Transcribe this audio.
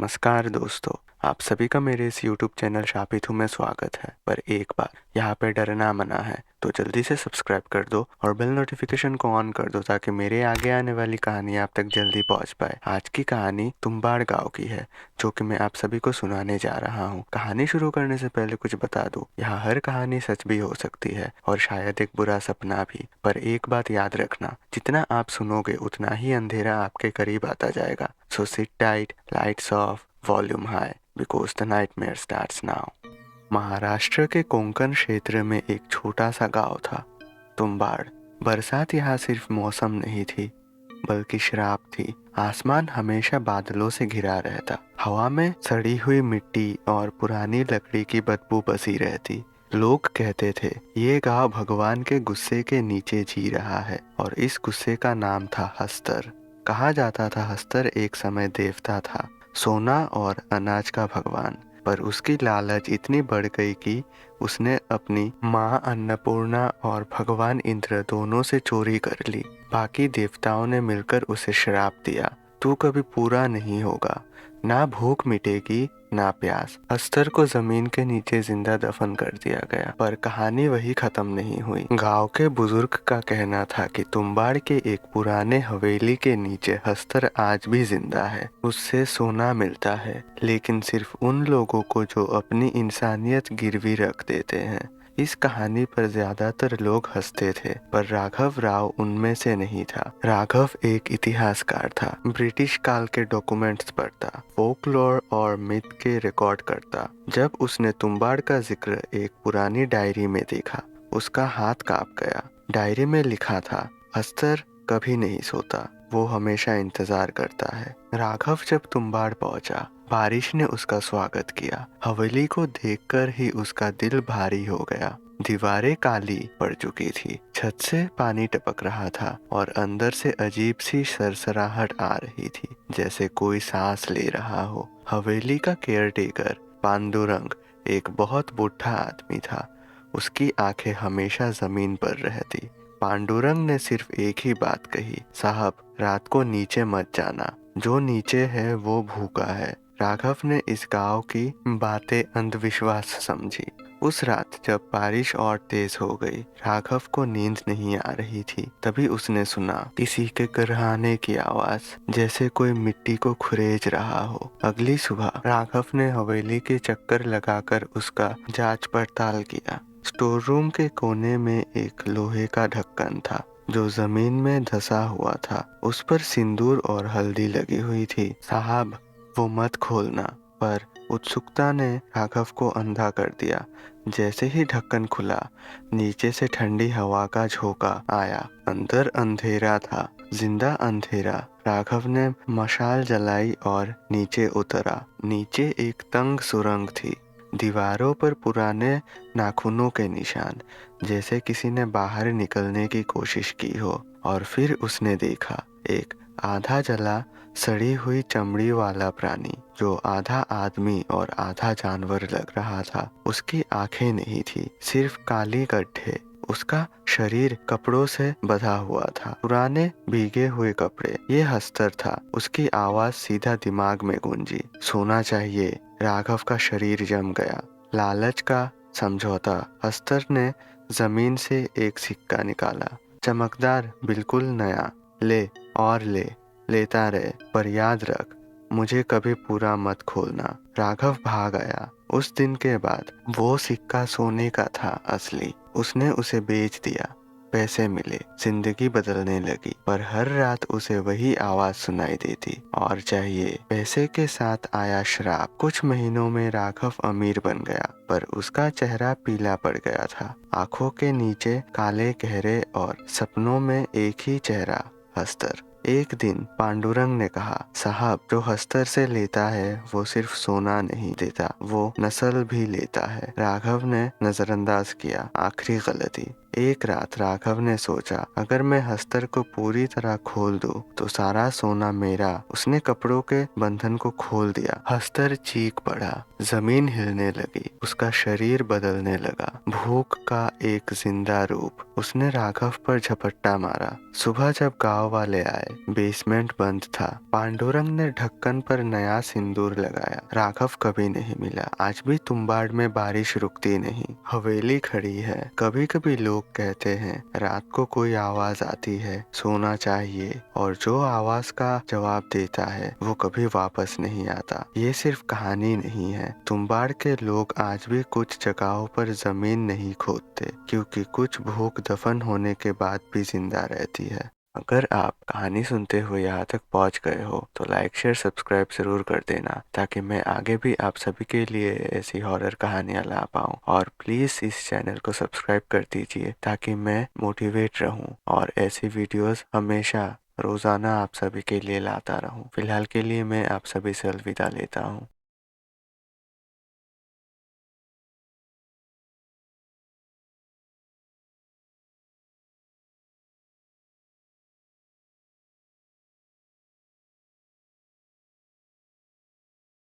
नमस्कार दोस्तों, आप सभी का मेरे इस YouTube चैनल शापिथू में स्वागत है। पर एक बार यहाँ पे डरना मना है, तो जल्दी से सब्सक्राइब कर दो और बेल नोटिफिकेशन को ऑन कर दो ताकि मेरे आगे आने वाली कहानी आप तक जल्दी पहुँच पाए। आज की कहानी तुम्बाड़ गांव की है, जो कि मैं आप सभी को सुनाने जा रहा हूँ। कहानी शुरू करने से पहले कुछ बता दूं, यहाँ हर कहानी सच भी हो सकती है और शायद एक बुरा सपना भी। पर एक बात याद रखना, जितना आप सुनोगे उतना ही अंधेरा आपके करीब आता जाएगा। So sit tight, lights off, volume high, because the nightmare starts now. Maharashtra के कोंकण क्षेत्र में एक छोटा सा गांव था, तुम्बाड़। बरसात यहाँ सिर्फ मौसम नहीं थी, बल्कि श्राप थी। आसमान हमेशा बादलों से घिरा रहता, हवा में सड़ी हुई मिट्टी और पुरानी लकड़ी की बदबू बसी रहती। लोग कहते थे ये गांव भगवान के गुस्से के नीचे जी रहा है, और इस गुस्से का नाम था हस्तर। कहा जाता था हस्तर एक समय देवता था, सोना और अनाज का भगवान। पर उसकी लालच इतनी बढ़ गई कि उसने अपनी माँ अन्नपूर्णा और भगवान इंद्र दोनों से चोरी कर ली। बाकी देवताओं ने मिलकर उसे श्राप दिया, तू कभी पूरा नहीं होगा, ना भूख मिटेगी ना प्यास। अस्तर को जमीन के नीचे जिंदा दफन कर दिया गया। पर कहानी वही खत्म नहीं हुई। गांव के बुजुर्ग का कहना था कि तुम्बाड़ के एक पुराने हवेली के नीचे हस्तर आज भी जिंदा है। उससे सोना मिलता है, लेकिन सिर्फ उन लोगों को जो अपनी इंसानियत गिरवी रख देते हैं। इस कहानी पर ज्यादातर लोग हंसते थे, पर राघव राव उनमें से नहीं था। राघव एक इतिहासकार था, ब्रिटिश काल के डॉक्यूमेंट्स पढ़ता, फोकलोर और मिथ के रिकॉर्ड करता। जब उसने तुम्बाड़ का जिक्र एक पुरानी डायरी में देखा, उसका हाथ कांप गया। डायरी में लिखा था, हस्तर कभी नहीं सोता, वो हमेशा इंतजार करता है। राघव जब तुम्बाड़ पहुंचा, बारिश ने उसका स्वागत किया। हवेली को देखकर ही उसका दिल भारी हो गया। दीवारें काली पड़ चुकी थी, छत से पानी टपक रहा था और अंदर से अजीब सी सरसराहट आ रही थी, जैसे कोई सांस ले रहा हो। हवेली का केयरटेकर पांडुरंग एक बहुत बूढ़ा आदमी था। उसकी आंखें हमेशा जमीन पर रहती। पांडुरंग ने सिर्फ एक ही बात कही, साहब रात को नीचे मत जाना, जो नीचे है वो भूखा है। राघव ने इस गांव की बातें अंधविश्वास समझी। उस रात जब बारिश और तेज हो गई, राघव को नींद नहीं आ रही थी। तभी उसने सुना किसी के कराहने की आवाज, जैसे कोई मिट्टी को खुरेज रहा हो। अगली सुबह राघव ने हवेली के चक्कर लगाकर उसका जांच पड़ताल किया। स्टोर रूम के कोने में एक लोहे का ढक्कन था, जो जमीन में धंसा हुआ था। उस पर सिंदूर और हल्दी लगी हुई थी। साहब वो मत खोलना। पर उत्सुकता ने राघव को अंधा कर दिया। जैसे ही ढक्कन खुला, नीचे से ठंडी हवा का झोंका आया। अंदर अंधेरा था, जिंदा अंधेरा। राघव ने मशाल जलाई और नीचे उतरा। नीचे एक तंग सुरंग थी, दीवारों पर पुराने नाखूनों के निशान, जैसे किसी ने बाहर निकलने की कोशिश की हो। और फिर उसने देखा एक आधा जला सड़ी हुई चमड़ी वाला प्राणी, जो आधा आदमी और आधा जानवर लग रहा था। उसकी आंखें नहीं थी, सिर्फ काली गड्ढे। उसका शरीर कपड़ों से बंधा हुआ था, पुराने भीगे हुए कपड़े। ये हस्तर था। उसकी आवाज सीधा दिमाग में गूंजी, सोना चाहिए। राघव का शरीर जम गया। लालच का समझौता। हस्तर ने जमीन से एक सिक्का निकाला, चमकदार, बिल्कुल नया। ले और ले, लेता रहे, पर याद रख, मुझे कभी पूरा मत खोलना। राघव भाग आया। उस दिन के बाद वो सिक्का सोने का था, असली। उसने उसे बेच दिया, पैसे मिले, जिंदगी बदलने लगी। पर हर रात उसे वही आवाज सुनाई देती, और चाहिए। पैसे के साथ आया श्राप। कुछ महीनों में राघव अमीर बन गया, पर उसका चेहरा पीला पड़ गया था। आंखों के नीचे काले गहरे, और सपनों में एक ही चेहरा, हस्तर। एक दिन पांडुरंग ने कहा, साहब जो हस्तर से लेता है वो सिर्फ सोना नहीं देता, वो नस्ल भी लेता है। राघव ने नजरअंदाज किया, आखिरी गलती। एक रात राघव ने सोचा, अगर मैं हस्तर को पूरी तरह खोल दूं तो सारा सोना मेरा। उसने कपड़ों के बंधन को खोल दिया। हस्तर चीख पड़ा, जमीन हिलने लगी, उसका शरीर बदलने लगा, भूख का एक जिंदा रूप। उसने राघव पर झपट्टा मारा। सुबह जब गांव वाले आए, बेसमेंट बंद था। पांडुरंग ने ढक्कन पर नया सिंदूर लगाया। राघव कभी नहीं मिला। आज भी तुम्बाड़ में बारिश रुकती नहीं। हवेली खड़ी है। कभी कभी लोग कहते हैं रात को कोई आवाज आती है, सोना चाहिए, और जो आवाज का जवाब देता है वो कभी वापस नहीं आता। ये सिर्फ कहानी नहीं है। तुम्बाड़ के लोग आज भी कुछ जगहों पर जमीन नहीं खोदते, क्योंकि कुछ भूख दफन होने के बाद भी जिंदा रहती है। अगर आप कहानी सुनते हुए यहाँ तक पहुँच गए हो तो लाइक शेयर सब्सक्राइब जरूर कर देना, ताकि मैं आगे भी आप सभी के लिए ऐसी हॉरर कहानियाँ ला पाऊँ। और प्लीज़ इस चैनल को सब्सक्राइब कर दीजिए ताकि मैं मोटिवेट रहूँ और ऐसी वीडियोस हमेशा रोज़ाना आप सभी के लिए लाता रहूँ। फिलहाल के लिए मैं आप सभी से अलविदा लेता हूँ।